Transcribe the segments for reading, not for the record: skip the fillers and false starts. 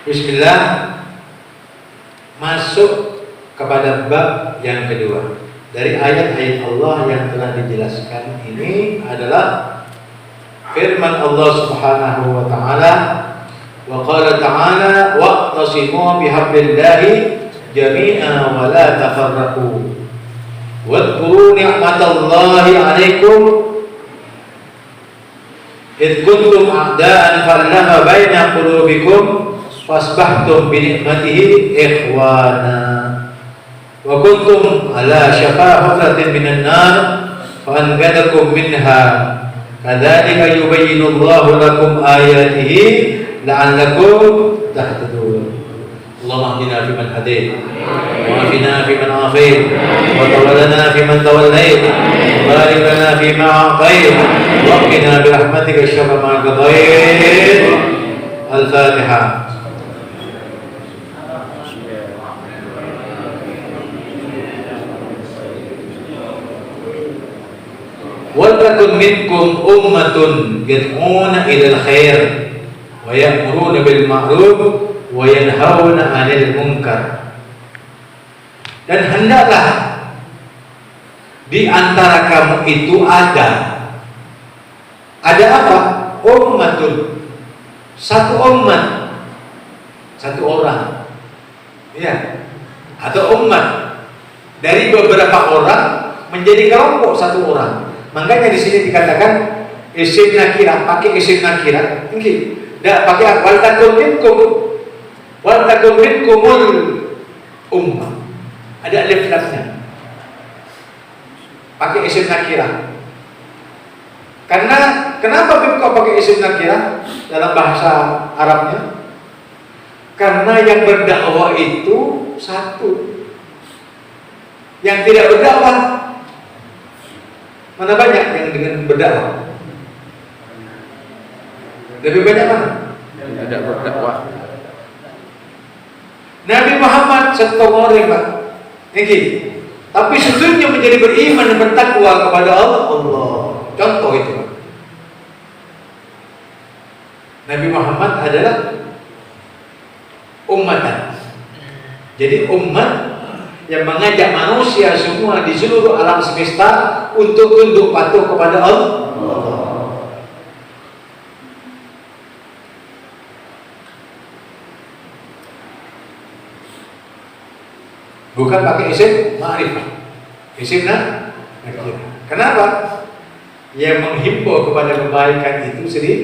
Bismillah, masuk kepada bab yang kedua. Dari ayat-ayat Allah yang telah dijelaskan ini adalah firman Allah Subhanahu wa taala, wa qala ta'ala wa'tasimu bihablillahi jami'an wa la tafarraqu wadhkuru ni'matallahi 'alaikum id kuntum a'da'an fa'alafa baina qulubikum fasbahtum bi ni'matihi ikhwana wa kuntum ala syafa hufratin minan nar fa anqadhakum minha kadzalika yubayyinu Allahu lakum ayatihi la'allakum tahtadun. Allahumma hdina fiman hadayt wa afina fiman afayt wa tawallana fiman tawallayt wa barik lana fima a'tayt wa qina bi rahmatika syarra ma qadayt. Al-Fatihah. Waltakun minkum ummatun yad'una ilal khair wa ya'muruna bil ma'ruf wa yanhauna 'anil munkar. Dan hendaklah di antara kamu itu ada apa? Ummatun, satu umat, satu orang, ya, atau umat dari beberapa orang menjadi kelompok satu orang. Makanya di sini dikatakan isim nakirah, pakai isim nakirah. Ini tidak pakai wal takum minkumul ummah. Ada alif lamnya. Pakai isim nakirah. Karena kenapa kok pakai isim nakirah dalam bahasa Arabnya? Karena yang berdakwah itu satu. Yang tidak berdakwah, mana banyak yang dengan berdakwah? Lebih banyak mana? Yang tidak berdakwah. Nabi Muhammad satu orang, Pak. Ini. Tapi sesungguhnya menjadi beriman dan bertakwa kepada Allah. Contoh itu, Pak. Nabi Muhammad adalah ummatan. Jadi umat yang mengajak manusia semua di seluruh alam semesta untuk tunduk patuh kepada Allah. Bukan pakai isim ma'rifah, isim nakirah. Kenapa? Yang menghimbau kepada kebaikan itu sedikit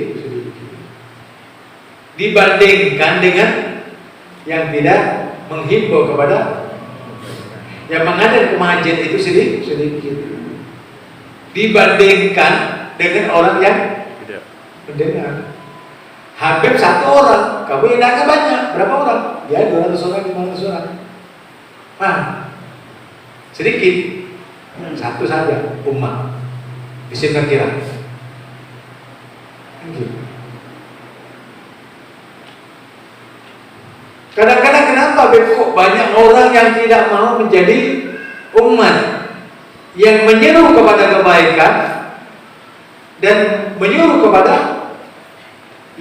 dibandingkan dengan yang tidak menghimbau kepada, yang mengadakan kemajuan itu sedikit dibandingkan dengan orang yang tidak mendengar. Habib satu orang, kamu yang banyak, berapa orang? Ya 200 orang, 500 orang. Sedikit, satu saja umat. Isim nakirah. Kadang-kadang kenapa kok banyak orang yang tidak mau menjadi umat yang menyeru kepada kebaikan dan menyuruh kepada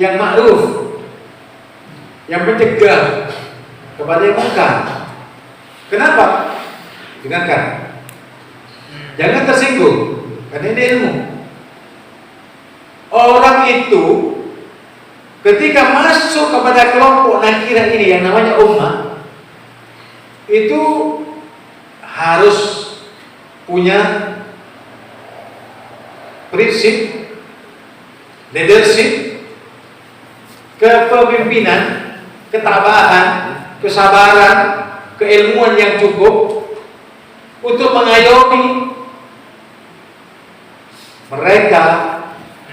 yang ma'ruf, yang mencegah kepada yang munkar. Kenapa? Dengarkan, jangan tersinggung, karena ini ilmu. Orang itu ketika masuk kepada kelompok nakirah ini yang namanya ummah, itu harus punya prinsip, leadership, kepemimpinan, ketabahan, kesabaran, keilmuan yang cukup untuk mengayomi mereka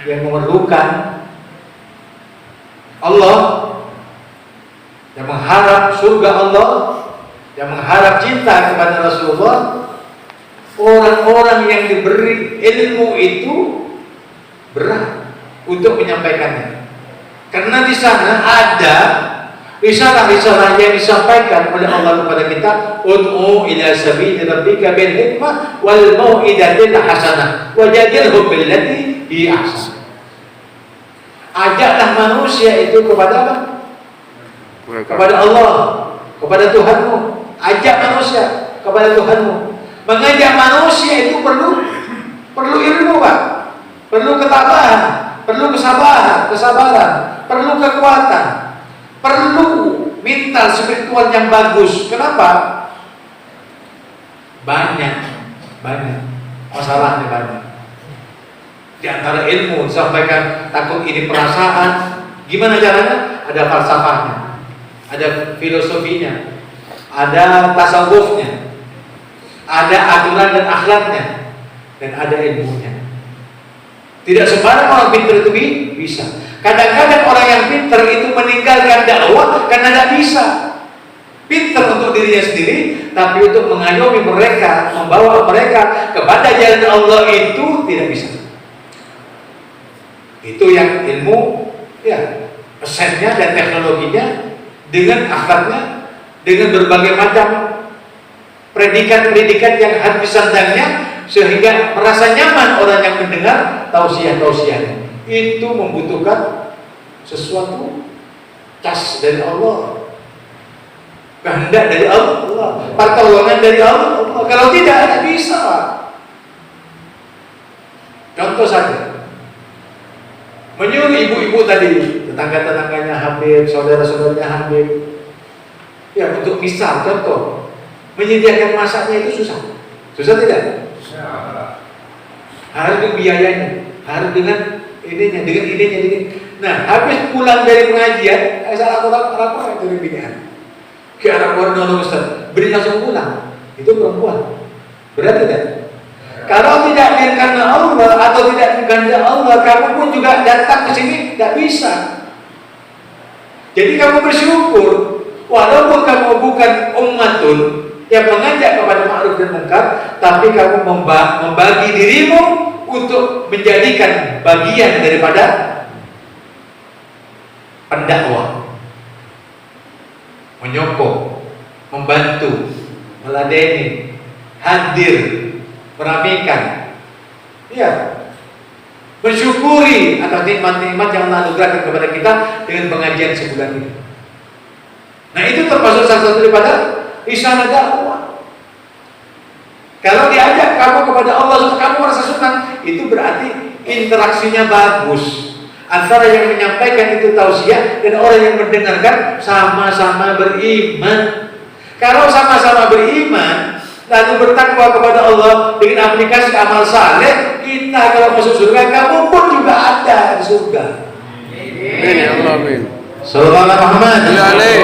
yang memerlukan Allah, yang mengharap surga Allah, yang mengharap cinta kepada Rasulullah. Orang-orang yang diberi ilmu itu berat untuk menyampaikannya, karena di sana ada risalah-risalah yang disampaikan oleh Allah kepada kita. Ud'u ila sabili rabbika bil hikmah wal mau'izatil hasanah wajadilhum billati hi ahsan. Ajaklah manusia itu kepada apa? kepada Allah, kepada Tuhanmu. Ajak manusia kepada Tuhanmu. Mengajak manusia itu perlu ilmu, Pak. Perlu ketabahan, perlu kesabaran, perlu kekuatan, perlu mental spiritual yang bagus. Kenapa? Banyak masalahnya banyak. Di antara ilmu disampaikan takut ini perasaan. Gimana caranya? Ada falsafahnya, ada filosofinya, ada tasawufnya, ada aturan dan akhlaknya, dan ada ilmunya. Tidak sembarang orang pintar itu bisa. Kadang-kadang orang yang pintar itu meninggalkan dakwah karena tidak bisa. Pintar untuk dirinya sendiri, tapi untuk mengayomi mereka, membawa mereka kepada jalan Allah itu tidak bisa. Itu yang ilmu, ya, pesannya dan teknologinya, dengan akhlaknya, dengan berbagai macam predikat-predikat yang habis sandangnya, sehingga merasa nyaman orang yang mendengar tausiah-tausiahnya. Itu membutuhkan sesuatu cas dari Allah, kehendak dari Allah, pertolongan dari Allah. Kalau tidak bisa. Contoh saja, menyuruh ibu-ibu tadi, tetangga-tetangganya Habib, saudara-saudaranya Habib, ya, untuk misal contoh, menyediakan masaknya itu susah tidak? Harus dengan biayanya, harus dengan ininya. Nah, habis pulang dari pengajian, asal aku dari binian, ke arah Borneo Ustaz, beri langsung pulang. Itu perempuan. Berat tidak? Kalau tidak karena Allah atau tidak karena Allah, kamu pun juga datang ke sini tidak bisa. Jadi kamu bersyukur, walaupun kamu bukan ummatun yang mengajak kepada ma'ruf dan munkar, tapi kamu membagi dirimu untuk menjadikan bagian daripada pendakwah, menyokong, membantu, meladeni, hadir, merapikan, ya, bersyukuri atas nikmat-nikmat yang Allah anugerahkan kepada kita dengan pengajian sebulan ini. Nah, itu termasuk salah satu daripada risalah dakwah. Kalau diajak kamu kepada Allah, kamu merasa senang, itu berarti interaksinya bagus antara yang menyampaikan itu tausiah dan orang yang mendengarkan sama-sama beriman. Kalau sama-sama beriman lalu bertakwa kepada Allah dengan aplikasi amal saleh, kita kalau masuk surga, kamu pun juga ada di surga. Amin ya Allah, amin. Sallallahu alaihi Muhammad. Sallallahu alaihi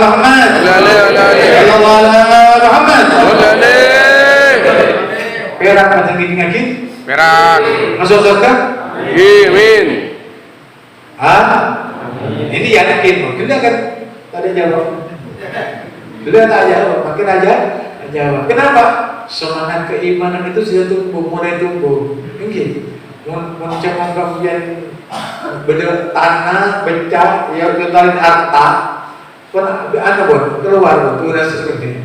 Muhammad. Sallallahu alaihi Muhammad. Perak macam gini lagi? Perak. Masuk surga? Amin. Ini yakin. Sudah kan? Tadi jawab. Sudah tak jawab. Makin aja jawab. Kenapa? Semangat keimanan itu sudah tumbuh, mulai tumbuh. Mungkin mencemong kemudian bener tanah, becak, ya totalin harta. Pun ada keluar tuh rasa seperti.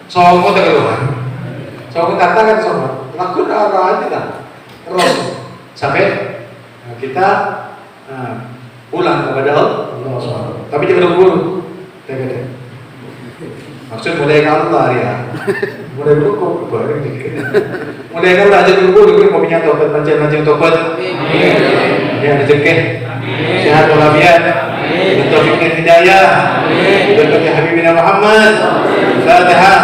Songo tak keluar. Songo katakan songo. Lakukan arah aja lah. Terus sampai kita pulang kepada Allah SWT. Tapi jangan buru-buru. Maksud mulai Allah ya. Mulai buru baru dikit. Mulai Allah aja buru-buru mau punya tobat macam-macam tobat. Ya rezeki. Sehat walafiat. Taufik dan hidayah. Berkat Habibina Muhammad. Fatihah.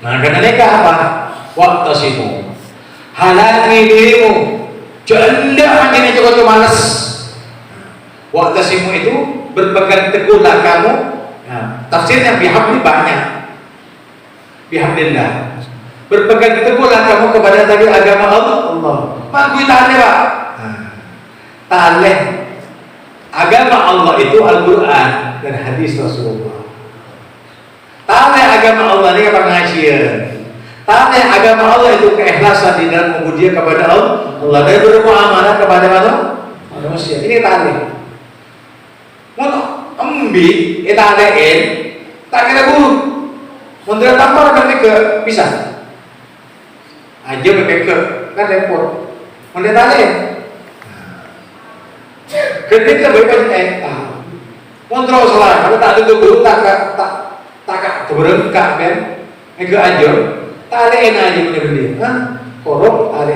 Nah, karena nikah apa? Waktasimu, halangi dirimu, jangan hanya cukup malas. Waktasimu itu berpegang teguhlah kamu. Nah, tafsirnya bihamdi banyak. Bihamdillah, berpegang teguhlah kamu kepada tadi agama Allah. Makui taleh pak. Taleh agama Allah itu Al-Quran dan hadis Rasulullah. Taleh agama Allah ini pengajian. Taleh agama Allah itu keikhlasan di dalam mengabdi kepada Allah dan bermuamalah kepada manusia. Ini taleh. Mau embi, talehin, tak kira buruk. Menteri tambah ke bisa. Aja ke kan repot. Mana tadi? Ketika berpakai kontrol salah, kalau tak ada guru tak berengkak kan? Ega aja, tak ada aja mana beli, korup ada.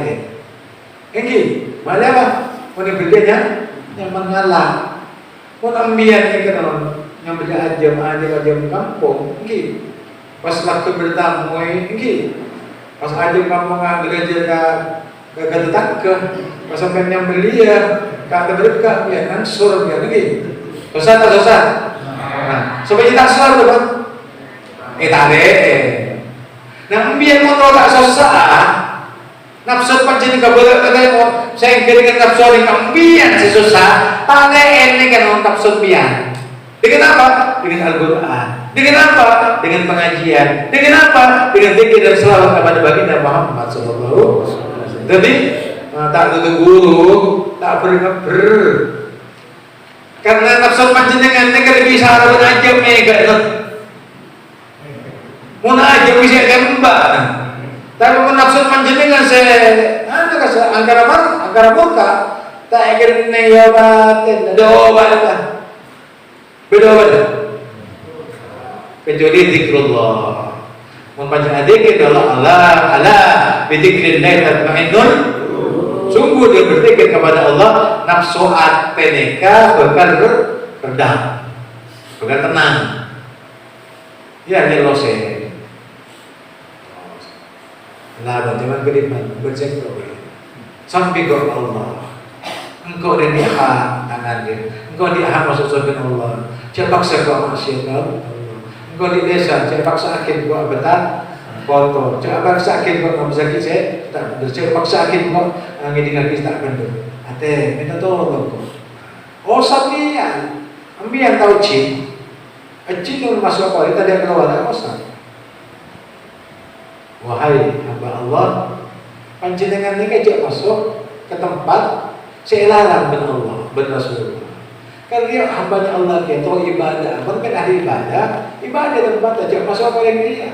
Ini, mana apa? Mana belinya yang mengalah. Pun ambian ni kan yang beli aja kampung, ini. Pas waktu bertamu ini, pas aja kampung gereja gak pas sampai yang beli ya, kata berkah ya kan sur ya lagi. Dosa. Nah, supaya tak sur tu kan? Tarik. Nah, biar kontrol tak susah. Nafsu pancen kabolak katanya saya dengan nafsu ni kambian susah. Tarik ini kan nafsu pian. Dengan apa? Dengan Al-Quran. Dengan apa? Dengan pengajian. Dengan apa? Dengan zikir dan selawat kepada baginda Muhammad sallallahu alaihi wasallam. Jadi tak ada guru, tak ber. Karena nafsu panjenengan ini kan bisa ada aja mega. Mun aja bisa gembak. Tapi mun nafsu panjenengan saya angkara murka tak ingin nyawatin doa lah. Beda kecuali zikrullah. Mun panjenengan zikir Allah bizikrillah tatma'innul. Sungguh dia berzikir kepada Allah, nafsu ateneka bakal redam, bakal tenang. Ya jelas lah, jangan beriman, berzikir sampai ke Allah. Engkau dan dia tangan dia, engkau dia masuk surga Allah. Jangan paksa kau maksiat Allah. Engkau di desa, jangan paksa akhir kau betul. Foto, jangan paksa akhir kau bisa kisah, tak betul. Jangan paksa akhir kau ngiding kisah tak betul. Ate, minta tolong kau. Oh sambian, ambian tahu cing, cing masuk apa? Kita dia keluar dari kosan. Wahai hamba Allah, panjenengan ini kejak masuk ke tempat selarang ben Allah, ben Rasulullah. Kan dia hambanya Allah dia tahu ibadah, bukan ahli ibadah tempat aja masuk apa yang dia.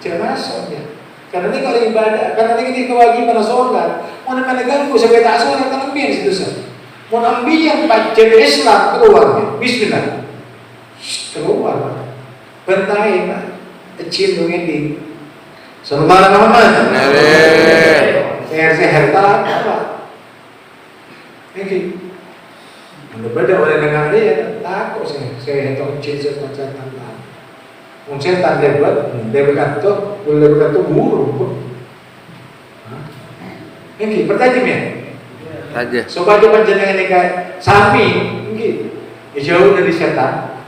Jangan masuk ya. Karena ini kalau ibadah, karena ini kewajiban sholat. Mana ganggu sampai tak sholat kan ambil situ saja. Mau ambil yang baca Islam keluar, Bismillah, keluar. Bentai pak, kecil dong ini. Sallallahu alaihi Muhammad. Seher tak apa. Ini, berbeda oleh dengar dia takut saya tahu kecil macam tangan. Mungkin setan dia berkata, boleh berkata buruk. Ini pertajam ya. Aja. Supaya panjenengan ini kayak sapi, ini jauh dari setan.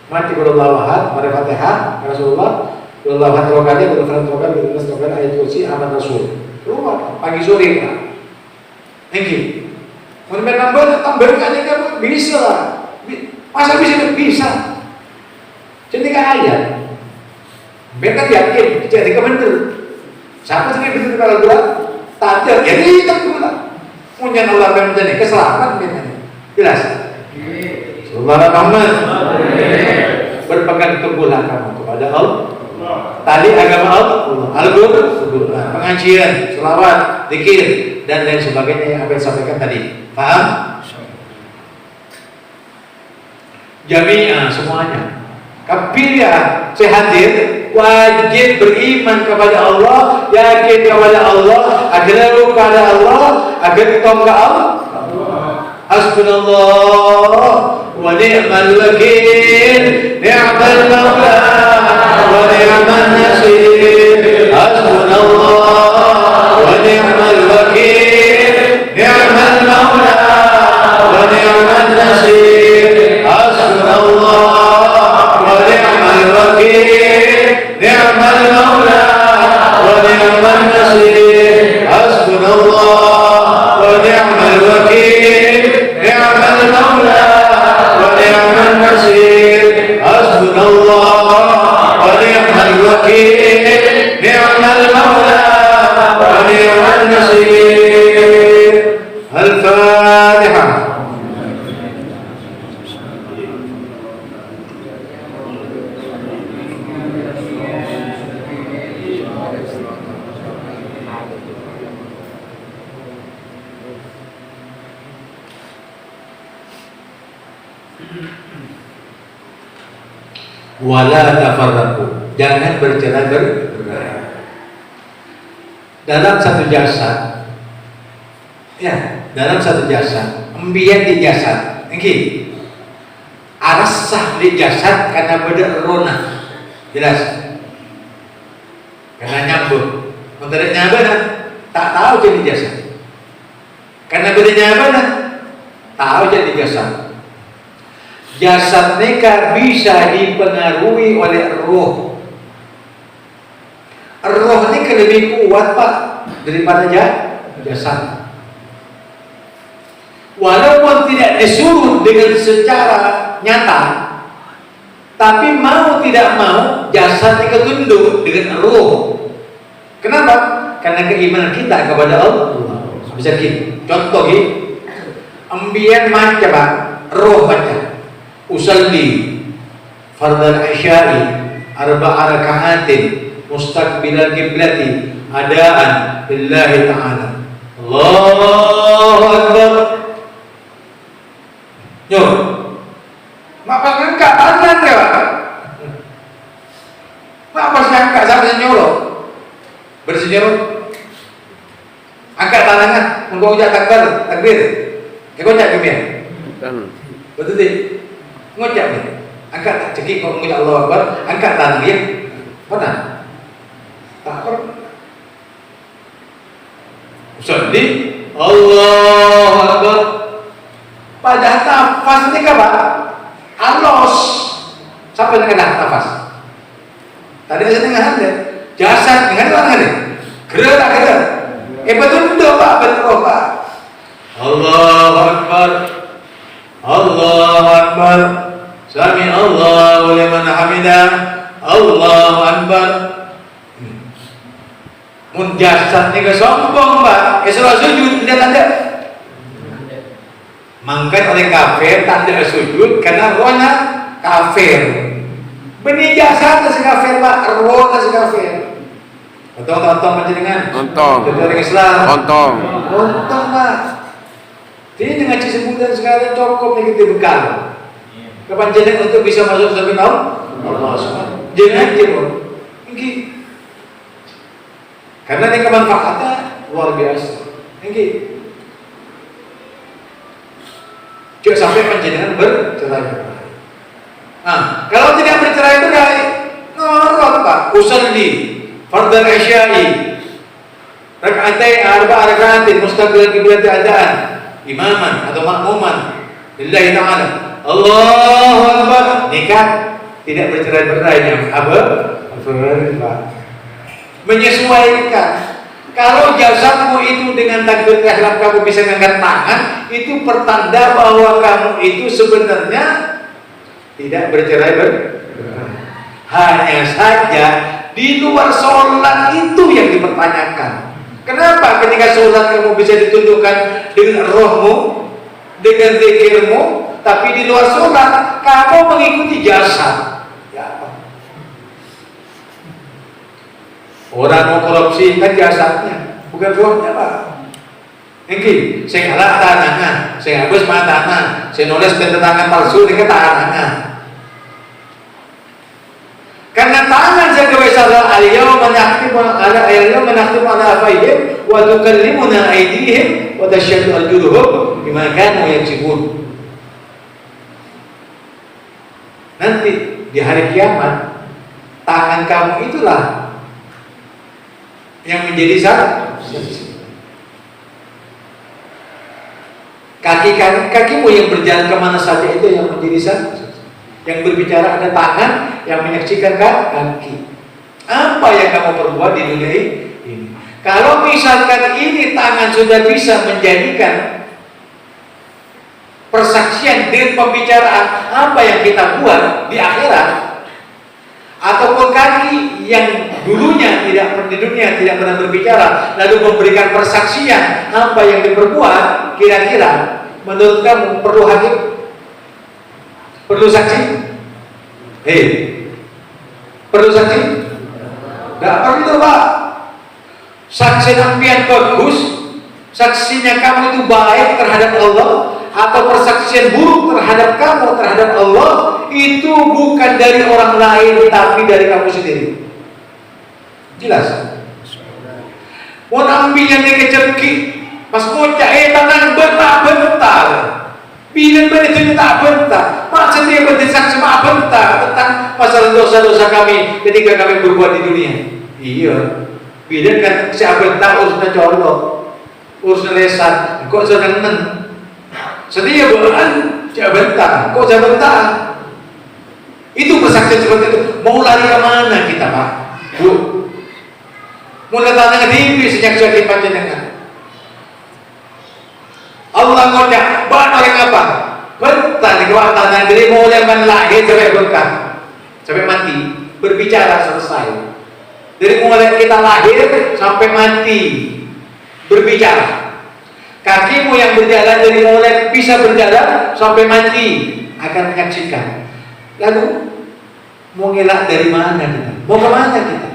Mati kalau lawahat, mari Fatihah, Rasulullah. Allah terokali, berfirman ayat kursi aman Rasul. Keluar pagi sore kan. Ini. Menambah kan kamu bisa lah. Masa bisa? Jadi kan ayat. Mereka yakin jadi kebenar. Siapa sih benar kalau dua? Tak ada. Jadi itu pula. Punya Allah benar keselamatan benar. Jelas. Sallallahu Muhammad. Berpegang teguhlah kamu kepada Allah. Tadi agama Allah, Al-Quran, pengajian, selawat, zikir, dan lain sebagainya yang saya sampaikan tadi. Paham? Jami'ah semuanya. Kapilya saya hadir, wajib beriman kepada Allah, yakin kepada Allah, akhirnya kepada Allah, akhirnya kepada Allah. Hasbunallah wa ni'mal wakil, ni'mal maula wa ni'mal nasir. Hasbunallah wa ni'mal wakil, ni'mal maula wa ni'mal nasir. Hasbunallah wa ni'mal wakil, ni'mal maula wa ni'mal nasir. Hasbunallah wa ni'mal wakil, ni'mal maula wa ni'mal nasir. Hasbunallah wa ni'mal wakil. wala tafarraqu, jangan bercerai-berai. Dalam satu jasad, ya, dalam satu jasad, ambian di jasad, nggih. Arasah di jasad karena beda rona, jelas. Karena nyambung, menteri nyambung, tak tahu jadi jasad. Karena beda nyambung, tahu jadi jasad. Jasad mereka bisa dipengaruhi oleh roh. Roh ini lebih kuat Pak daripada jasad. Walaupun tidak disuruh dengan secara nyata, tapi mau tidak mau jasad ini ketunduk dengan roh. Kenapa? Karena keimanan kita kepada Allah. Bisa gitu. Contoh gitu. Ambian macam Pak, roh macam. Usalli fardal isya'i arba'a raka'atin mustaqbilal qiblati adaan lillahi ta'ala. Allahu Akbar. Yo. Mak angkat tangan ya, Pak. Mak pas angkat sampai nyolok. Bersenyum. Angkat tangan, mengko ucap takbir. Ucap gimana? Betul tidak? Ngucap nih. Angkat tak cekik kok mengucap Allahu Akbar, angkat tangan dia. Pernah? Tak pernah. Usalli Allahu Akbar. Pada nafas ini apa? Alos. Sampai dengan nafas. Tadi saya dengar ada jasad dengan orang ada. Gerak. Betul Pak, betul Pak. Allahu Akbar. Allahu Akbar. Sami Allahu liman hamidah. Allahu Akbar. Mun jasad ni kesombong Pak. Esok sujud tidak ada. Mangkat oleh kafir tak ada sujud karena rohnya kafir. Benih jasad si kafir Pak, rohnya si kafir. Tonton panjenengan. Tonton. Dari Islam. Tonton Pak. Ini dengan sebutan sekarang cukup nih kita bekal. Kepanjenengan untuk bisa masuk surga Allah SWT. Jangan jemput. Ini. Karena ini kemanfaatannya luar biasa. Ini. Jangan sampai panjenengan bercerai-berai. Nah, kalau tidak bercerai-berai, ngorot Pak. Usalli fardal isya'i raka'atain arba'a raka'atin mustaqbilal qiblati adaan imaman atau makmuman lillahi ta'ala. Allahu Akbar. Nikah tidak bercerai-berai yang menyesuaikan. Kalau jasadmu itu dengan takbir ihram kamu bisa mengangkat tangan, itu pertanda bahwa kamu itu sebenarnya tidak bercerai-berai. Hanya saja di luar sholat itu yang dipertanyakan. Kenapa ketika sholat kamu bisa ditundukkan dengan rohmu, dengan zikirmu, tapi di luar sholat kamu mengikuti jasad? Ya. Orang mau korupsi kan jasadnya, bukan rohnya Pak. Ini saya ngalah tangan, saya habis tangan, saya nulis tangan palsu dengan tangan. Karena tangan saya kebesaran al-yawma nakhtimu ala afwahihim wa tukallimuna aydihim wa tashhadu arjuluhum bima kanu yaksibun. Nanti di hari kiamat tangan kamu itulah yang menjadi saksi. Kakimu yang berjalan kemana saja itu yang menjadi saksi. Yang berbicara ada tangan yang menyaksikan kaki. Apa yang kamu perbuat di dunia ini? Kalau misalkan ini tangan sudah bisa menjadikan persaksian dengan pembicaraan apa yang kita buat di akhirat, ataupun kaki yang dulunya di dunia tidak pernah berbicara lalu memberikan persaksian apa yang diperbuat, kira-kira menurut kamu perlu hakim? Perlu saksi? Perlu saksi? Tidak perlu Pak. Saksi sampean bagus, saksinya kamu itu baik terhadap Allah, atau persaksian buruk terhadap kamu terhadap Allah itu bukan dari orang lain tapi dari kamu sendiri. Jelas? Mau ambil yang dikeceki pas ngocak tangan bentar-bentar. Bilang itu tak bentar. Masa dia bersaksi cuma bentar tentang masalah dosa-dosa kami ketika kami berbuat di dunia. Iya. Bilang kan siapa bentar urusan colok, urusan lesan. Kok sedang neng? Sedia bukan siapa bentar. Kok siapa bentar? Itu bersaksi seperti itu. Mau lari ke mana kita, Pak? Bu. Mau datang ke TV sejak jadi panjenengan. Allah ngocak, bahan orang apa? Bentar di kekuatan negeri mulai lahir sampai berkah, sampai mati, berbicara selesai. Dari mulai kita lahir sampai mati, berbicara. Kakimu yang berjalan dari mulai bisa berjalan sampai mati akan menyaksikan. Lalu mau ngelak dari mana kita? Mau kemana kita?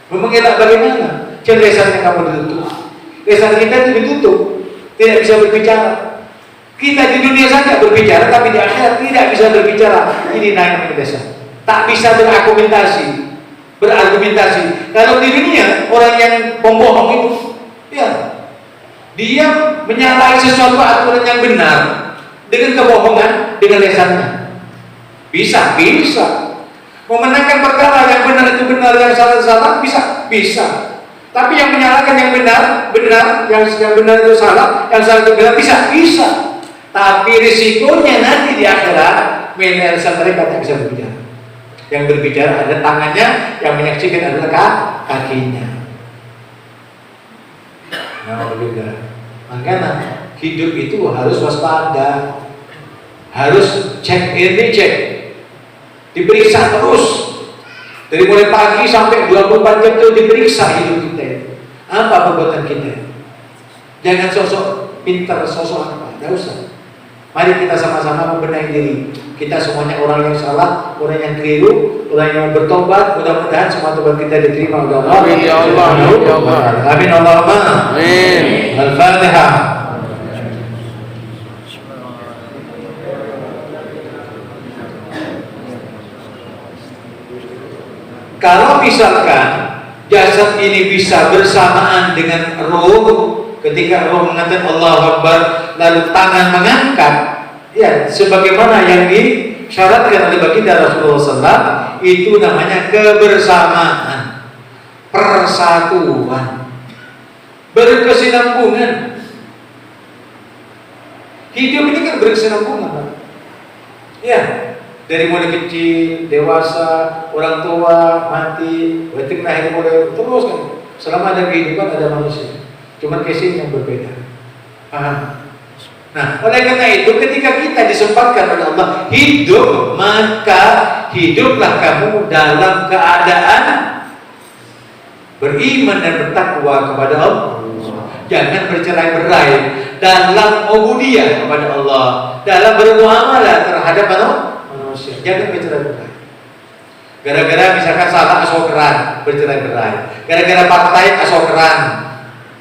Mau mengelak bagaimana? Jangan lesannya kamu ditutup. Lesan kita itu ditutup. Tidak bisa berbicara. Kita di dunia saja berbicara, tapi di akhirat tidak bisa berbicara. Ini namanya desa. Tak bisa berargumentasi. Kalau di dunia orang yang pembohong itu, ya, dia menyalahi sesuatu aturan yang benar dengan kebohongan, dengan lesannya. Bisa. Memenangkan perkara yang benar itu benar, yang salah bisa. Tapi yang menyalahkan yang benar, yang benar itu salah, yang salah itu benar, bisa. Tapi risikonya nanti di akhirat, menyelesaikan mereka tidak bisa berbicara. Yang berbicara ada tangannya, yang menyaksikan adalah kakinya. Nah, berbeda. Makanya hidup itu harus waspada, harus cek ini cek, diperiksa terus. Dari mulai pagi sampai 24 jam itu diperiksa hidup kita. Apa perbuatan kita? Jangan sosok pintar, sosok apa? Tidak usah. Mari kita sama-sama membenahi diri. Kita semuanya orang yang salah, orang yang keliru, orang yang bertobat. Mudah-mudahan semua tobat kita diterima oleh Allah. Amin ya Allah. Amin Allahumma. Amin. Al-Fatihah. Kalau misalkan jasad ini bisa bersamaan dengan roh, ketika roh mengatakan Allahu Akbar, lalu tangan mengangkat, ya, sebagaimana yang disyaratkan oleh baginda Rasulullah SAW, itu namanya kebersamaan, persatuan, berkesinambungan. Hidup ini kan berkesinambungan, ya. Dari mulai kecil, dewasa, orang tua, mati, wetik lahir mulai terus kan. Selama ada kehidupan ada manusia. Cuma kesin yang berbeda. Paham? Nah, oleh karena itu ketika kita disempatkan oleh Allah hidup, maka hiduplah kamu dalam keadaan beriman dan bertakwa kepada Allah. Jangan bercerai-berai dalam ubudiyah kepada Allah, dalam bermuamalah terhadap manusia. Jangan bercerai-berai. Gara-gara misalkan salah asokeran, bercerai-berai. Gara-gara partai asokeran,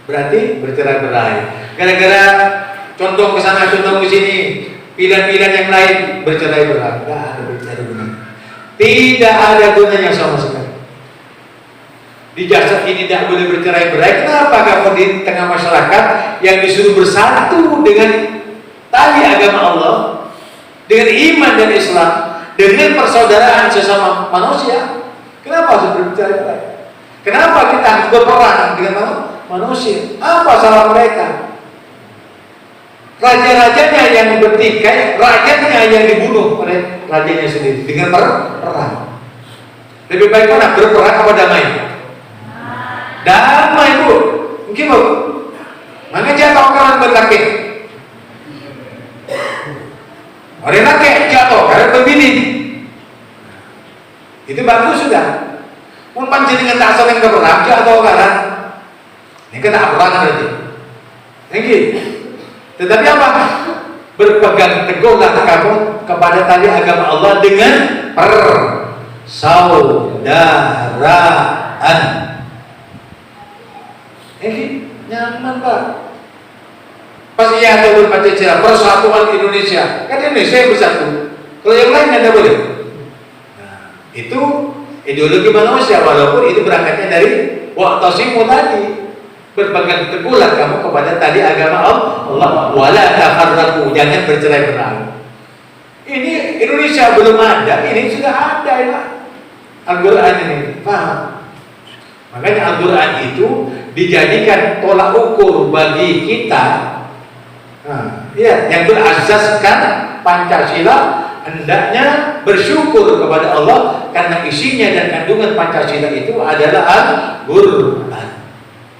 berarti bercerai-berai. Gara-gara contoh ke sana, contoh ke sini, pilihan-pilihan yang lain, bercerai-berai. Tidak ada bercerai-berai. Tidak ada gunanya sama sekali. Di jasad ini tidak boleh bercerai-berai. Kenapa kamu di tengah masyarakat yang disuruh bersatu dengan tali agama Allah, dengan iman dan Islam, dengan persaudaraan sesama manusia? Kenapa harus bercerai-berai? Kenapa kita harus berperang dengan manusia? Apa salah mereka? Raja-rajanya yang bertikai, rajanya yang dibunuh oleh rajanya sendiri dengan perang. Lebih baik mana berperang apa damai? Damai, Bu. Mungkin Bu. Mana jatuh orang berlaki? Orang laki jatuh karena berbini. Itu bagus sudah. Mun panjenengan tak saling berperang jatuh karena ini kena perang berarti. Lagi. Tetapi apa? Berpegang teguhlah kamu kepada tali agama Allah dengan persaudaraan. Nyaman Pak. Pas iya ataupun Pancasila, persatuan Indonesia. Kan Indonesia yang bersatu. Kalau yang lain tidak boleh. Nah, itu ideologi manusia, walaupun itu berangkatnya dari wa'tasimu tadi. Berpegang teguhlah kamu kepada tadi agama Allah. Wala tafarraqu, jangan bercerai-berai. Ini Indonesia belum ada, ini sudah ada ya. Al-Quran ini, paham? Makanya Al-Quran itu dijadikan tolak ukur bagi kita. Nah, ya, yang berasaskan Pancasila hendaknya bersyukur kepada Allah karena isinya dan kandungan Pancasila itu adalah Al-Quran.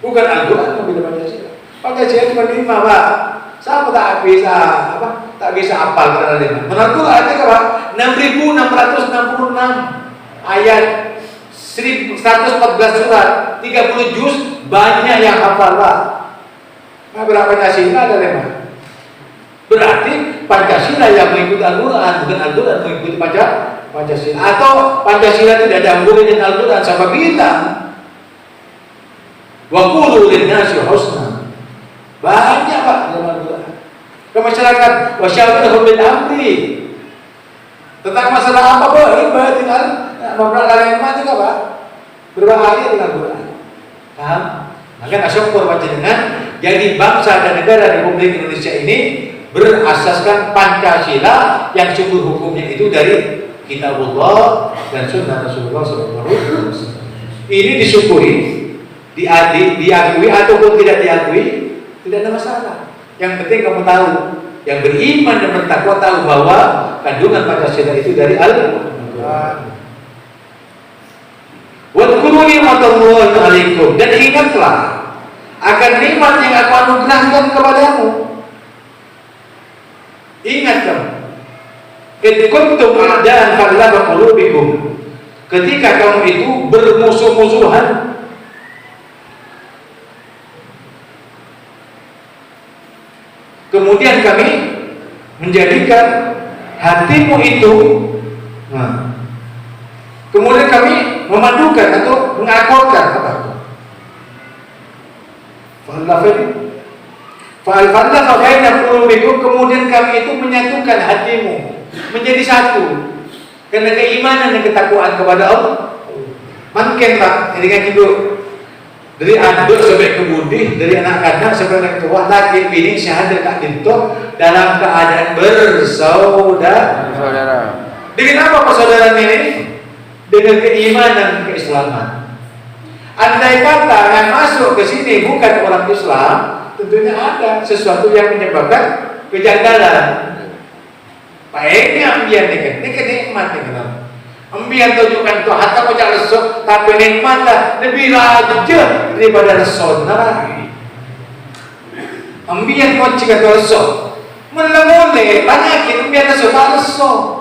Bukan Al-Quran yang bila Pancasila. Pancasila cuma 5, Pak. Sama tak bisa tak bisa hafal karena 5. Menurut Quran itu apa? 6.666 ayat, 114 surat, 30 juz, banyak yang hafal, Pak. Nah, berapa Pancasila ada 5. Berarti Pancasila yang mengikuti Al-Quran, bukan Al-Quran mengikuti Pancasila. Atau Pancasila tidak ada hubungannya dengan Al-Quran. Sama bilang wa qulu lin-nasi husna. Banyak, Pak, dalam Al-Quran. Ke masyarakat wasyawirhum bil amri. Tentang masalah apa, Pak? Ini tinggal beberapa kalimat juga, Pak. Berbahaya dengan Al-Quran. Paham? Maka syukur panjenengan jadi bangsa dan negara Republik Indonesia ini berasaskan Pancasila yang sumber hukumnya itu dari Kitabullah dan Sunnah Rasulullah SAW. Ini disyukuri, diakui ataupun tidak diakui, tidak ada masalah. Yang penting kamu tahu, yang beriman dan bertakwa tahu bahwa kandungan Pancasila itu dari Al-Quran. Wadhkuru ni'matallahi 'alaikum, dan ingatlah akan nikmat yang aku anugerahkan kepadamu. Ingat kamu, id kuntum a'daan fa'alafa qulubikum, ketika kamu itu bermusuh-musuhan, kemudian kami menjadikan hatimu itu, kemudian kami memadukan atau mengakorkan apa? Fa'alfa'alafa baina qulubikum, kemudian kami itu menyatukan hatimu menjadi satu karena keimanan dan ketakwaan kepada Allah. Makin, Pak, jadi gitu. Dari anak sampai ke budi, dari anak-anak sampai anak tua, laki bini syahadat kak dinto dalam keadaan bersaudara. Dengan apa persaudaraan ini? Dengan keimanan dan keislaman. Andai kata yang masuk ke sini bukan orang Islam, tentunya ada sesuatu yang menyebabkan kejanggalan. Baiknya ambian ini kenikmat nih kenal. Ambian tunjukkan tu hatta macam resok, tapi nikmat lah lebih raja daripada resona. Ambian kau jika tu resok, melemole banyakin ambian resok.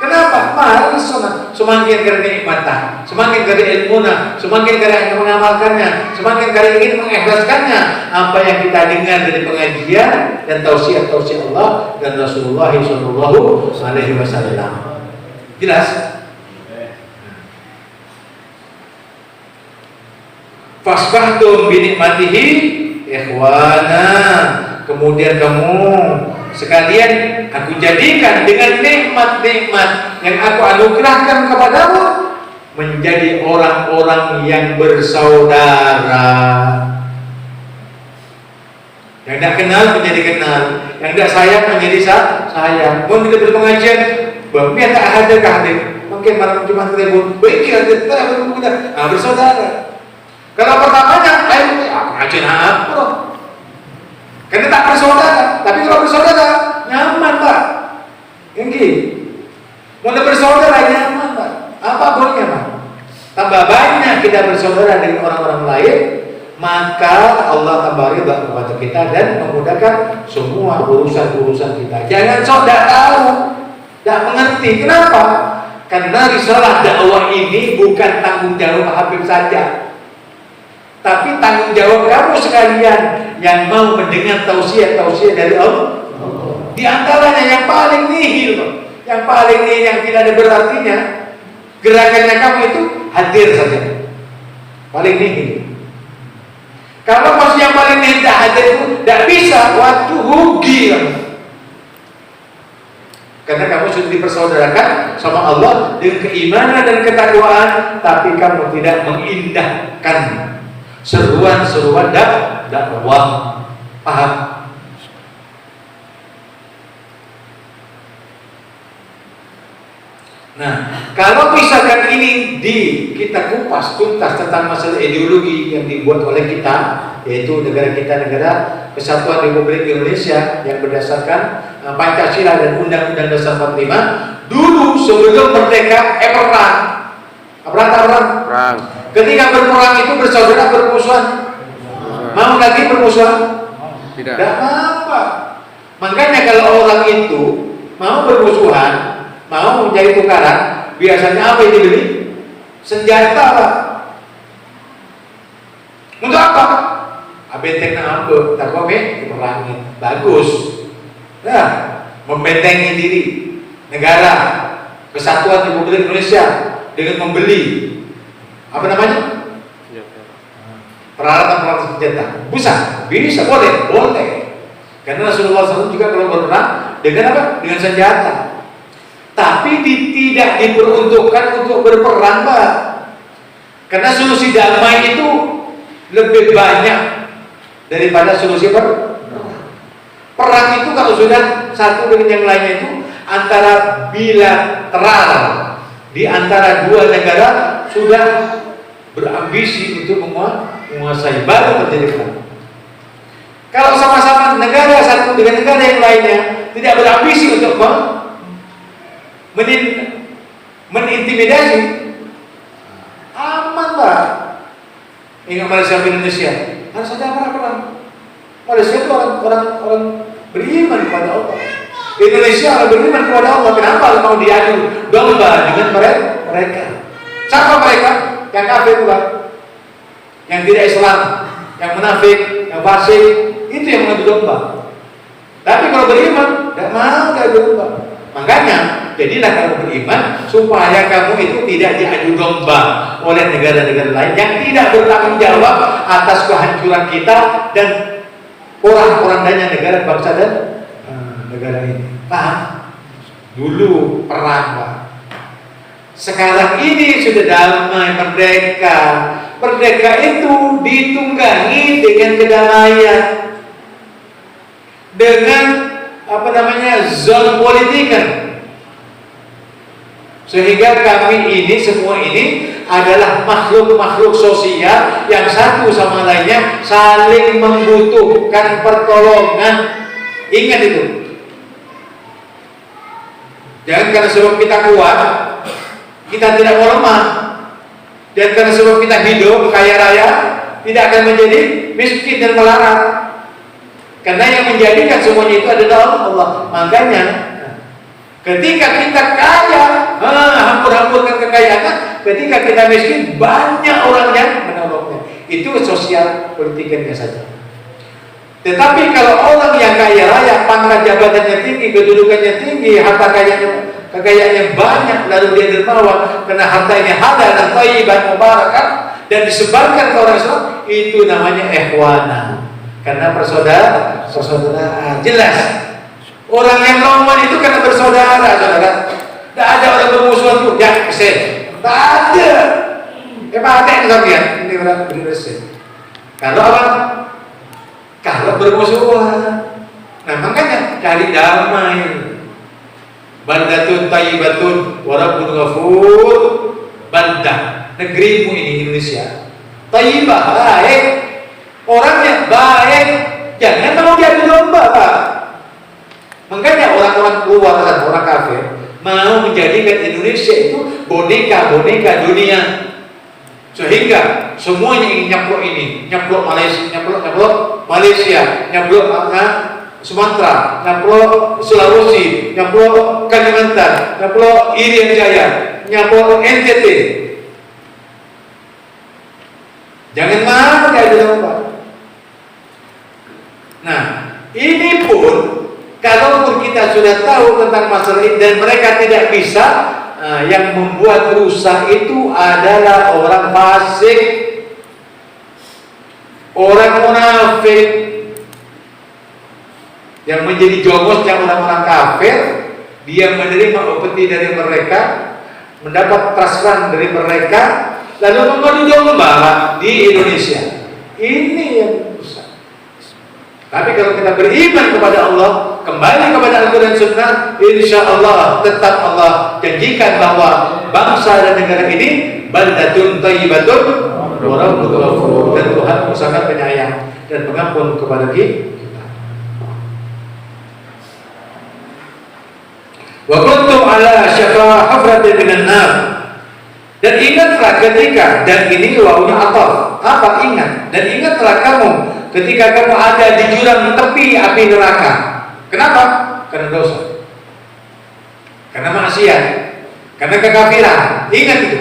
Kenapa? Mahal resona. Semakin kerana nikmatah, semakin kerana ilmunya, semakin kerana mengamalkannya, semakin kerana ingin mengikhlaskannya apa yang kita dengar dari pengajian dan tausiah-tausiah Allah dan Rasulullah SAW. Jelas? Fasbahtum binikmatihi ikhwana, kemudian kamu sekalian aku jadikan dengan nikmat-nikmat yang aku anugerahkan kepadamu menjadi orang-orang yang bersaudara. Yang tidak kenal menjadi kenal, yang tidak sayang menjadi sayang. Mau kita berpengajian, biar tak hadir ke hadir. Mungkin malam Jumat kita pun berkira kita bersaudara. Kalau pertamanya, aku ngajian apa? Karena tak bersaudara, tapi kalau bersaudara nyaman, Pak. Ini mulai bersaudara nyaman, Pak. Apa bolehnya, Pak? Tambah banyak kita bersaudara dengan orang-orang lain, maka Allah tambah ridha kepada kita dan memudahkan semua urusan-urusan kita. Jangan sok tidak tahu, tidak mengerti. Kenapa? Karena risalah dakwah ini bukan tanggung jawab Habib saja, tapi tanggung jawab kamu sekalian yang mau mendengar tausiah-tausiah dari Allah. Di antaranya yang paling nihil, yang paling nihil, yang tidak ada berartinya, gerakannya kamu itu hadir saja. Paling nihil. Kalau pas yang paling minta hajat itu tidak bisa, waktu rugi kamu. Karena kamu sudah dipersaudarakan sama Allah dengan keimanan dan ketakwaan, tapi kamu tidak mengindahkan seruan-seruan dakwah. Paham? Nah, kalau misalkan ini kita kupas tuntas tentang masalah ideologi yang dibuat oleh kita, yaitu negara kita negara Kesatuan Republik Indonesia yang berdasarkan Pancasila dan Undang-Undang Dasar 45, dulu sebelum merdeka perang. Perang. Ketika berperang itu bersaudara bermusuhan. Mau lagi bermusuhan? Tidak. Tidak apa. Makanya kalau orang itu mau bermusuhan, mau menjadi tukaran, biasanya apa yang dibeli? Senjata lah. Untuk apa? Benteng na ambo, tak kome, diperangin. Bagus. Nah, membentengi diri negara Kesatuan Republik Indonesia dengan membeli apa namanya? Peralatan senjata. Bisa, boleh. Karena Rasulullah SAW juga kalau berperang dengan apa? Dengan senjata. Tapi tidak diperuntukkan untuk berperang, Pak. Karena solusi damai itu lebih banyak daripada solusi perang. Itu kalau sudah satu dengan yang lainnya itu antara bilateral di antara dua negara sudah berambisi untuk menguasai, baru terjadi perang. Kalau sama-sama negara satu dengan negara yang lainnya tidak berambisi untuk menintimidasi, aman Pak. Ingat Malaysia dan Indonesia harus ada perang. Malaysia itu orang beriman kepada Allah. Indonesia orang beriman kepada Allah. Kenapa mau diadu domba dengan mereka? Siapa mereka? Yang kafir Pak, yang tidak Islam, yang munafik, yang fasik, itu yang mengadu domba. Tapi kalau beriman tidak mau diadu domba. Makanya jadilah kamu beriman supaya kamu itu tidak diadu domba oleh negara-negara lain yang tidak bertanggung jawab atas kehancuran kita dan orang-orang lainnya, negara bangsa dan negara ini. Paham? Dulu perang, Pak. Sekarang ini sudah damai, merdeka. Merdeka itu ditunggangi dengan kedamaian, dengan zon politikan. Sehingga kami ini semua ini adalah makhluk-makhluk sosial yang satu sama lainnya saling membutuhkan pertolongan. Ingat itu. Jangan karena sebab kita kuat, kita tidak mau lemah. Dan karena sebab kita hidup kaya raya, tidak akan menjadi miskin dan melarat. Karena yang menjadikan semuanya itu adalah Allah. Makanya ketika kita kaya, hampur-hampurkan kekayaan. Ketika kita miskin, banyak orang yang menolongnya. Itu sosial politiknya saja. Tetapi kalau orang yang kaya raya, pangkat jabatannya tinggi, kedudukannya tinggi, harta kekayaannya banyak, lalu dia dermawan karena hartanya halal dan thayyiban mubarakan dan disebarkan ke orang Islam, itu namanya ikhwana. Karena persaudaraan. Jelas. Orang yang roman itu karena bersaudara, saudara. Tidak ada orang bermusuhan itu, ya kesel. Tidak ada. Ada yang sampean. Ini orang bermusuhan. Kalau apa? Kalau bermusuhan. Nah makanya cari damai. Baldatun tayyibatun wa rabbun ghafur. Baldah. Negerimu ini Indonesia. Tayyibah, baik. Orangnya baik. Jangan mau diadu domba, Pak. Makanya orang-orang luar dan orang kafir mau menjadikan Indonesia itu boneka-boneka dunia, sehingga semuanya ingin nyaplok ini, nyaplok Malaysia, nyaplok Sumatera, nyaplok Sulawesi, nyaplok Kalimantan, nyaplok Irian Jaya, nyaplok NTT. Jangan mau diadu domba. Nah, ini pun kalaupun kita sudah tahu tentang masalah ini dan mereka tidak bisa, yang membuat rusak itu adalah orang fasik. orang munafik yang menjadi jongosnya orang-orang kafir, dia menerima upeti dari mereka, mendapat transferan dari mereka, lalu mengadu domba di Indonesia. Ini yang susah. Tapi kalau kita beriman kepada Allah, kembali kepada Al-Quran Sunnah, insya Allah tetap Allah janjikan bahwa bangsa dan negara ini baldatun thayyibatun wa rabbul ghafur, dan Tuhan sangat penyayang dan pengampun kepada kita. Wa kuntum ala syafa hafratin minan nar. Dan ingatlah ketika, dan ini wawunya ataf, apa ingat? Dan ingatlah kamu ketika kamu ada di jurang tepi api neraka. Kenapa? Karena dosa, karena maksiat, karena kekafiran. Ingat itu.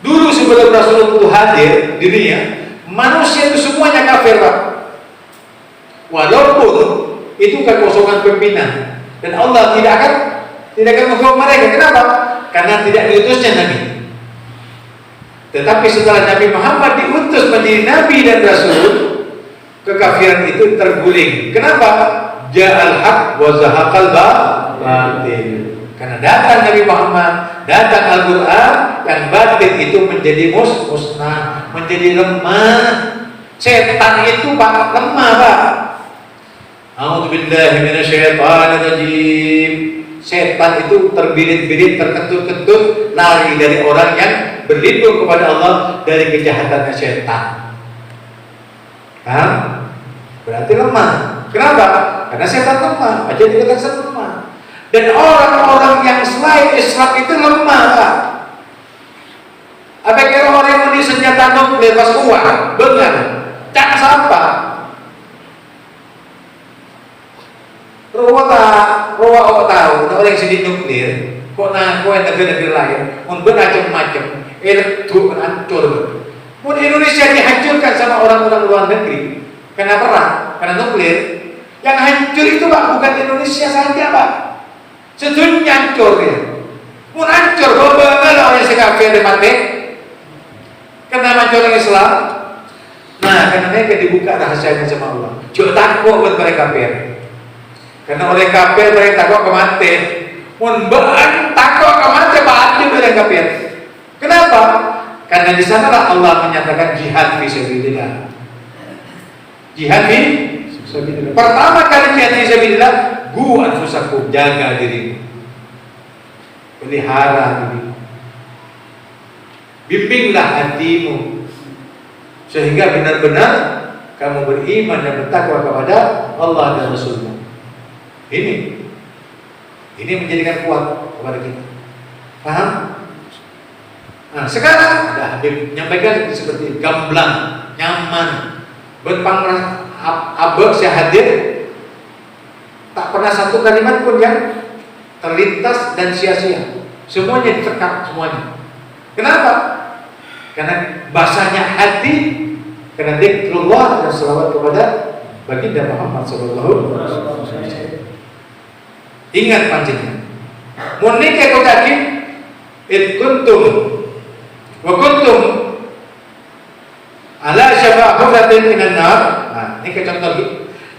Dulu sebelum Rasulullah itu hadir di dunia, manusia itu semuanya kafir, Pak. Walaupun itu kekosongan pimpinan, dan Allah tidak akan menghukum mereka. Kenapa? Karena tidak diutusnya Nabi. Tetapi setelah Nabi Muhammad diutus menjadi Nabi dan Rasul, kekafiran itu terguling. Kenapa? Ja'al haq wa zahaqal batil. Karena datang Nabi Muhammad, datang Al-Quran, yang batil itu menjadi musnah, menjadi lemah. Setan itu Pak lemah, Pak. A'udzubillahi minasyaitonirrajim. Setan itu terbirit-birit, terkentut-kentut, lari dari orang yang berlindung kepada Allah dari kejahatannya setan. Paham? Berarti lemah. Kenapa? Karena setan lemah. Aja dikatakan setan lemah. Dan orang-orang yang selain Islam itu lemah, Pak. Apa kira orang yang punya senjata nuklir pas uang? Benar. Cak sampah. Rawa tahu, orang yang sedih nuklir, kok yang negara-negara lain, bermacam-macam, itu hancur. Pun Indonesia dihancurkan sama orang-orang luar negeri, karena perang, karena nuklir. Yang hancur itu Pak bukan Indonesia saja, Pak. Sedunia hancur ya. Pun hancur, benar orang yang kafir mati, karena hancur orang Islam. Nah, karena mereka dibuka rahasianya sama Allah. Jangan takut buat mereka kafir. Karena oleh kafir mereka takut kematian. Mun takut kematian mati mereka kafir. Kenapa? Karena di sanalah Allah menyatakan jihad fi sabilillah. Jihad fi sabilillah. Pertama kali jihad fi sabilillah, anfusakum, jaga dirimu. Pelihara dirimu. Bimbinglah hatimu sehingga benar-benar kamu beriman dan bertakwa kepada Allah dan Rasulnya. Ini menjadikan kuat kepada kita. Paham? Nah, sekarang ada Habib menyampaikan seperti gamblang, nyaman, berpangras abek saya hadir, tak pernah satu kalimat pun yang terlintas dan sia-sia. Semuanya diterkam semuanya. Kenapa? Karena bahasanya hati, karena zikrullah dan selawat kepada baginda Muhammad sallallahu alaihi wasallam. Ingat panjenengan. Mun niki kok tadi kuntum wa kuntum ala syafa hufratin minan nar. Nah, ini contoh lagi.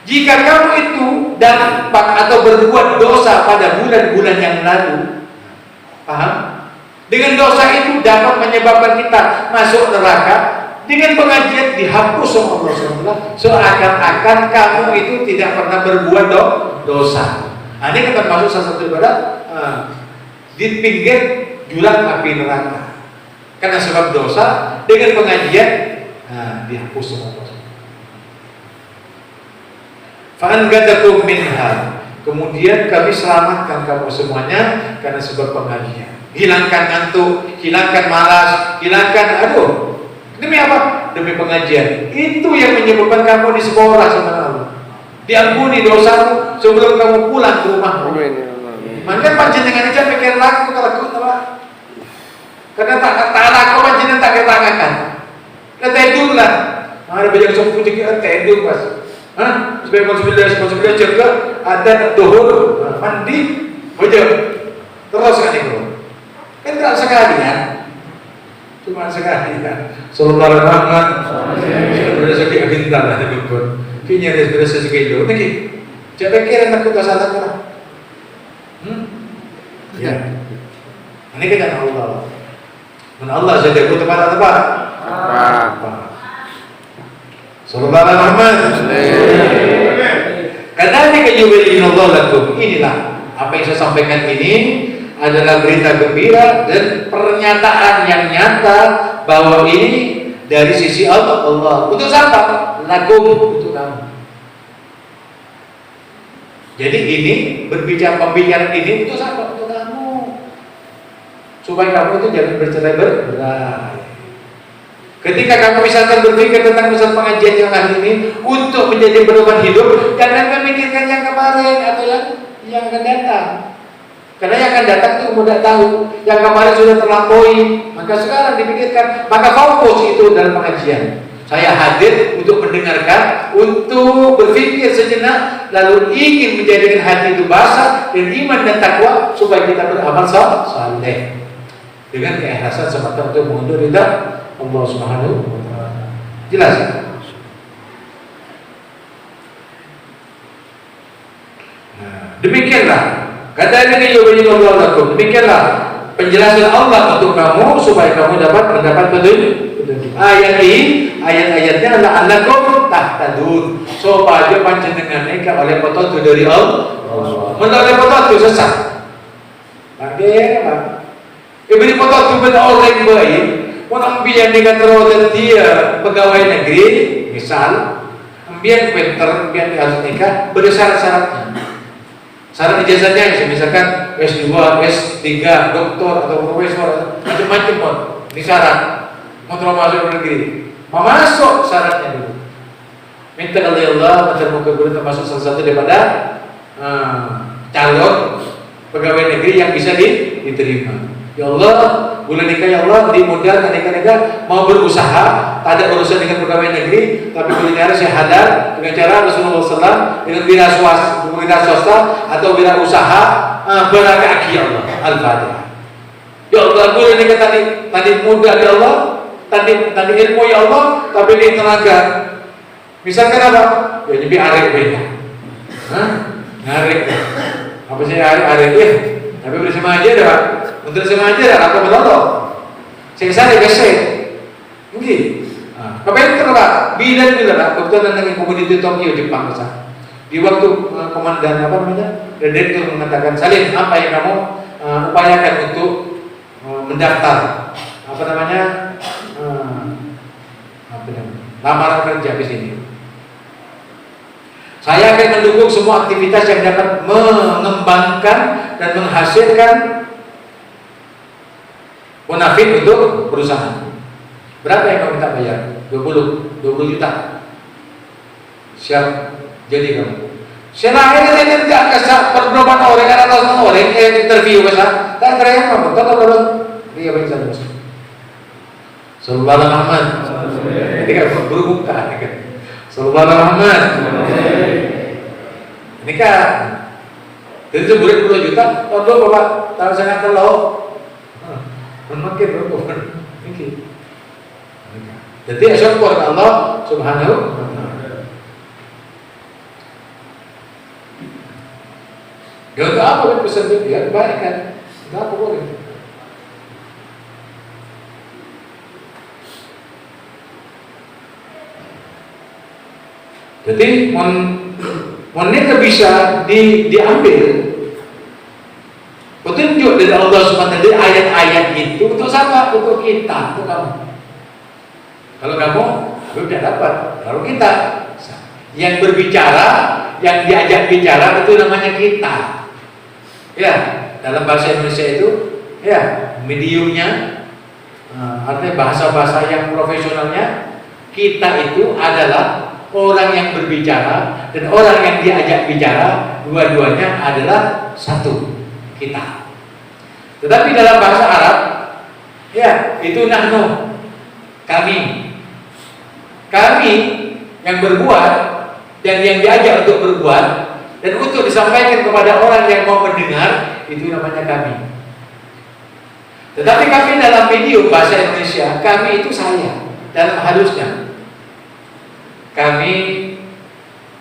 Jika kamu itu dapat atau berbuat dosa pada bulan-bulan yang lalu, paham? Dengan dosa itu dapat menyebabkan kita masuk neraka. Dengan pengajian dihapus oleh Allah SWT, seakan-akan kamu itu tidak pernah berbuat dosa. Nah, ini termasuk salah satu ibadah di pinggir jurang api neraka. Karena sebab dosa, dengan pengajian dihapus oleh Allah. Fa'angadakum minha. Kemudian kami selamatkan kamu semuanya karena sebab pengajian. Hilangkan ngantuk, hilangkan malas, hilangkan demi apa? Demi pengajian. Itu yang menyebabkan kamu di sekolah sama Allah. Diampuni dosamu sebelum kamu pulang ke rumahmu. Maka panjenengan aja pikir laku kalau Pak. Karena tak laku panjenengan tak ketangakan. Kita tidurlah. Ada banyak sok putih kita tidur pas. Sebagai konsumen juga ada duhur, mandi, wajib terus kan itu. Kan tak sekali ya. Cuma sekali kan. Sallallahu alaihi Muhammad. Berasa di agintar lah di bukun. Kini ada berasa sekilo. Niki. Jangan kira takut asal takut. Ya. Ini kan Allah. Man Allah jadi aku tempat apa? Sallallahu alaihi Muhammad. Kadzalika yubayyinu Allah lakum. Inilah apa yang saya sampaikan ini adalah berita gembira dan pernyataan yang nyata bahwa ini dari sisi Allah. Untuk siapa? Lakum, untuk kamu. Jadi ini pembicaraan ini untuk siapa? Untuk kamu. Supaya kamu itu jangan bercerai-berai. Ketika kamu misalkan berpikir tentang pusat pengajian yang hari ini untuk menjadi pedoman hidup, jangan memikirkan yang kemarin atau yang akan datang. Karena yang akan datang itu mudah tahu, yang kemarin sudah terlampaui, maka sekarang dipikirkan, maka fokus itu dalam pengajian. Saya hadir untuk mendengarkan, untuk berpikir sejenak, lalu ingin menjadikan hati itu basah dan iman dan takwa supaya kita beramal saleh dengan keikhlasan semata untuk mengundur ridha Allah Subhanahu wa taala. Jelas? Nah, demikianlah kata ini yubayyinu Allah lakum. Demikianlah penjelasan Allah untuk kamu supaya kamu dapat mendapat petunjuk. Ayat ini ayat-ayatnya adalah la'allakum tahtadun. Supaya panjenengan eka oleh petunjuk dari Allah. Menoleh petunjuk sesat. Bagaimana? Ibni petunjuk ben orang baik. Orang biar dikatakan dia pegawai negeri, misal, biar pinter, biar harus nikah, bersyarat-syaratnya. Syarat ijazahnya, misalkan S2, S3, doktor atau profesor, macam-macam pun. Ini syarat. Mau masuk negeri, mau masuk syaratnya dulu. Minta oleh Allah, macam muka guru termasuk salah satu daripada calon pegawai negeri yang bisa diterima. Ya Allah, bulan nikah ya Allah, dimudahkan nikah-nikah, mau berusaha, tak ada urusan dengan pegawai negeri, tapi dengan cara syahadat, dengan cara Rasulullah SAW, dengan wira swasta atau wira usaha, berakaki ya Allah, Al-Fatihah. Ya Allah, bulan nikah tadi mudah ya Allah, tadi ilmu ya Allah, tapi ini tenaga. Misalkan apa? Ya jadi arek beda. Arek. Apa sih arek ya? Tapi bersama aja dah. Untuk sama aja dah aku menolong. Saya sana besok. Mungkin. Kapan terlalu bilang lah. Kebetulan dengan komunitas Tokyo Jepang besar. Di waktu komandan apa namanya? Direktur mengatakan, Salim, apa yang kamu upayakan untuk mendaftar? Apa namanya? Lamaran kerja di sini. Saya akan mendukung semua aktivitas yang dapat mengembangkan dan menghasilkan bonafit untuk perusahaan. Berapa yang kamu minta bayar? 20 juta. Siap jadi kamu. Selain itu tidak kesal perdoman orang atau orang interview kesal. Tak keren kamu. Tak tahu dia bisa masuk. Sallallahu alaihi Muhammad. Ini kan berbuka kan. Sallallahu alaihi Muhammad. Ini kan jadi sebulan 20 juta. Tahun Bapak tahun sangat telau. Memakai berapa? Ini. Jadi syukur Allah Subhanahu wa taala. Ya untuk apa pesan dia? Baik kan? Enggak apa boleh. Jadi monetnya bisa diambil petunjuk dari Allah SWT dari ayat-ayat itu untuk siapa? Untuk kita, untuk kamu. Kalau kamu sudah dapat, lalu kita yang berbicara, yang diajak bicara itu namanya kita. Ya, dalam bahasa Indonesia itu, ya mediumnya, artinya bahasa-bahasa yang profesionalnya, kita itu adalah orang yang berbicara dan orang yang diajak bicara, dua-duanya adalah satu, kita. Tetapi dalam bahasa Arab, ya itu nahnu, kami yang berbuat dan yang diajak untuk berbuat dan untuk disampaikan kepada orang yang mau mendengar, itu namanya kami. Tetapi kami dalam medium bahasa Indonesia manusia, kami itu saya. Dalam halusnya kami,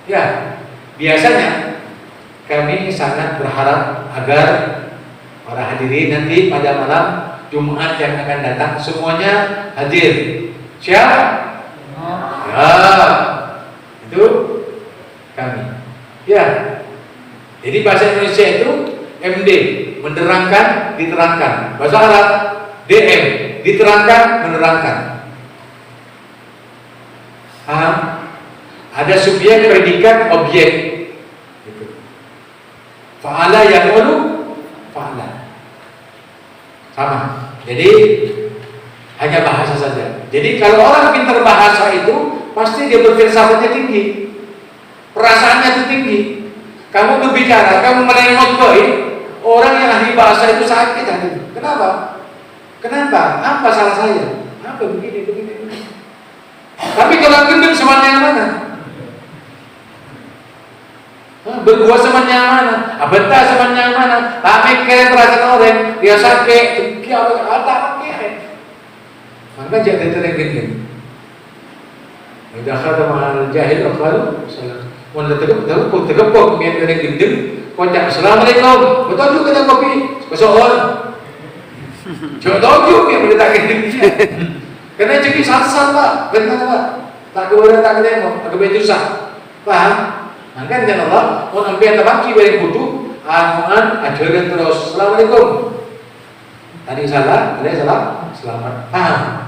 ya biasanya kami sangat berharap agar para hadirin nanti pada malam Jumat yang akan datang semuanya hadir. Siap? Ya, itu kami. Ya, jadi bahasa Indonesia itu MD, menerangkan, diterangkan. Bahasa Arab DM, diterangkan, menerangkan. Paham? Ada subjek, predikat, objek. Gitu. Fa'ala yaqulu fa'ala. Sama. Jadi hanya bahasa saja. Jadi kalau orang pintar bahasa itu pasti dia berfilsafatnya tinggi, perasaannya itu tinggi. Kamu berbicara, kamu melengot boy, orang yang ahli bahasa itu sakit hati. Kenapa? Kenapa? Apa salah saya? Apa begini? Tapi kalau gendeng semuanya yang mana? Berbuat semuanya yang mana? Betah semuanya yang mana? Tapi keren perasaan orang, dia sakit, dia ada keren. Maka jangan terenggen. Udah kata mahal jahil akal, salah. Wala tegep-tegep yang kena gendeng, kocak assalamualaikum. Betul juga dengan kopi, kesohon. Jodoh juga yang berita gendeng dia. Karena jadi sasar pak, benar pak. Tak kemudian tak ketemu, tak kemudian susah. Paham? Maka dengan Allah, mau nampian tabaki bareng butuh, anuan ajarkan terus. Assalamualaikum. Tadi salah, ada salah. Selamat. Paham?